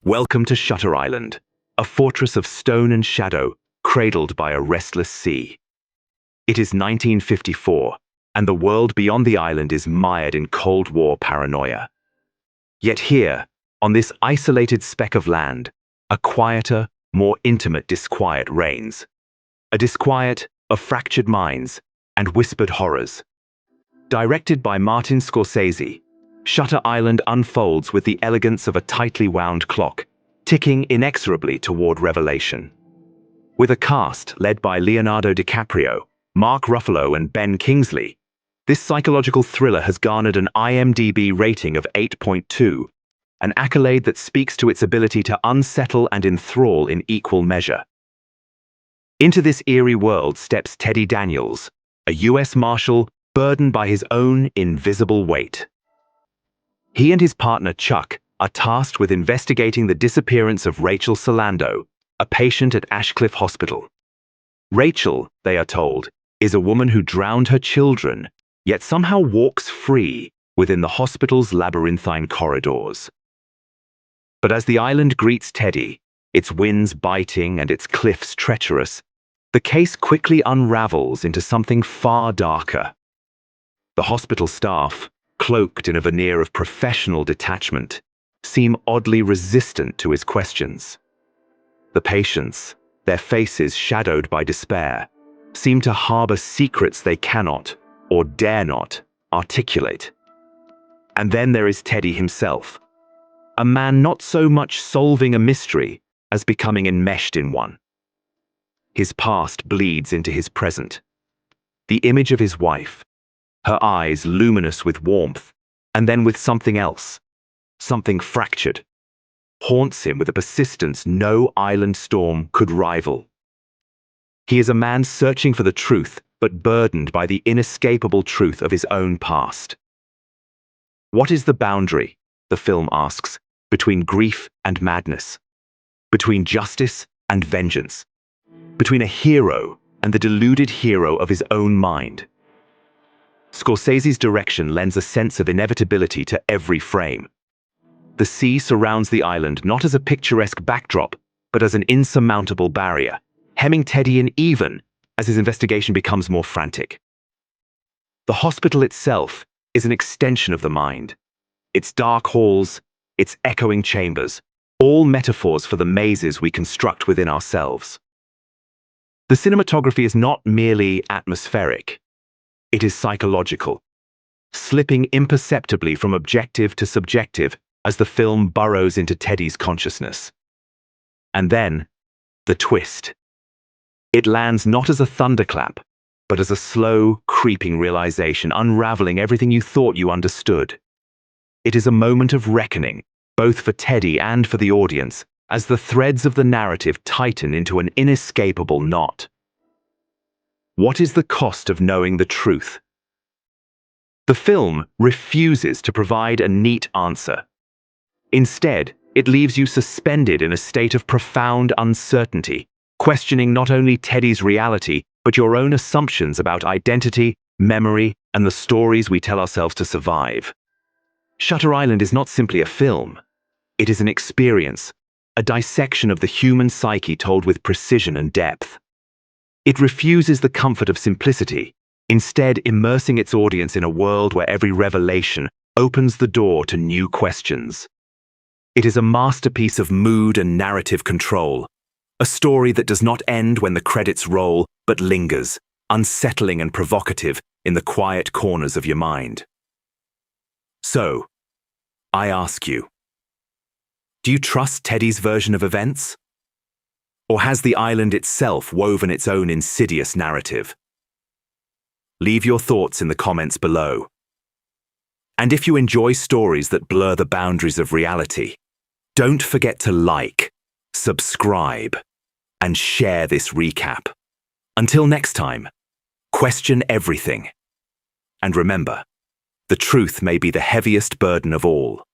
Welcome to Shutter Island, a fortress of stone and shadow, cradled by a restless sea. It is 1954, and the world beyond the island is mired in Cold War paranoia. Yet here, on this isolated speck of land, a quieter, more intimate disquiet reigns. A disquiet of fractured minds and whispered horrors. Directed by Martin Scorsese, Shutter Island unfolds with the elegance of a tightly wound clock, ticking inexorably toward revelation. With a cast led by Leonardo DiCaprio, Mark Ruffalo, and Ben Kingsley, this psychological thriller has garnered an IMDb rating of 8.2, an accolade that speaks to its ability to unsettle and enthrall in equal measure. Into this eerie world steps Teddy Daniels, a U.S. Marshal burdened by his own invisible weight. He and his partner Chuck are tasked with investigating the disappearance of Rachel Solando, a patient at Ashcliff Hospital. Rachel, they are told, is a woman who drowned her children, yet somehow walks free within the hospital's labyrinthine corridors. But as the island greets Teddy, its winds biting and its cliffs treacherous, the case quickly unravels into something far darker. The hospital staff, cloaked in a veneer of professional detachment, seem oddly resistant to his questions. The patients, their faces shadowed by despair, seem to harbor secrets they cannot, or dare not, articulate. And then there is Teddy himself, a man not so much solving a mystery as becoming enmeshed in one. His past bleeds into his present. The image of his wife, her eyes luminous with warmth, and then with something else, something fractured, haunts him with a persistence no island storm could rival. He is a man searching for the truth, but burdened by the inescapable truth of his own past. What is the boundary, the film asks, between grief and madness, between justice and vengeance, between a hero and the deluded hero of his own mind? Scorsese's direction lends a sense of inevitability to every frame. The sea surrounds the island not as a picturesque backdrop, but as an insurmountable barrier, hemming Teddy in even as his investigation becomes more frantic. The hospital itself is an extension of the mind. Its dark halls, its echoing chambers, all metaphors for the mazes we construct within ourselves. The cinematography is not merely atmospheric. It is psychological, slipping imperceptibly from objective to subjective as the film burrows into Teddy's consciousness. And then, the twist. It lands not as a thunderclap, but as a slow, creeping realization, unraveling everything you thought you understood. It is a moment of reckoning, both for Teddy and for the audience, as the threads of the narrative tighten into an inescapable knot. What is the cost of knowing the truth? The film refuses to provide a neat answer. Instead, it leaves you suspended in a state of profound uncertainty, questioning not only Teddy's reality, but your own assumptions about identity, memory, and the stories we tell ourselves to survive. Shutter Island is not simply a film. It is an experience, a dissection of the human psyche told with precision and depth. It refuses the comfort of simplicity, instead immersing its audience in a world where every revelation opens the door to new questions. It is a masterpiece of mood and narrative control, a story that does not end when the credits roll, but lingers, unsettling and provocative in the quiet corners of your mind. So, I ask you, do you trust Teddy's version of events? Or has the island itself woven its own insidious narrative? Leave your thoughts in the comments below. And if you enjoy stories that blur the boundaries of reality, don't forget to like, subscribe, and share this recap. Until next time, question everything. And remember, the truth may be the heaviest burden of all.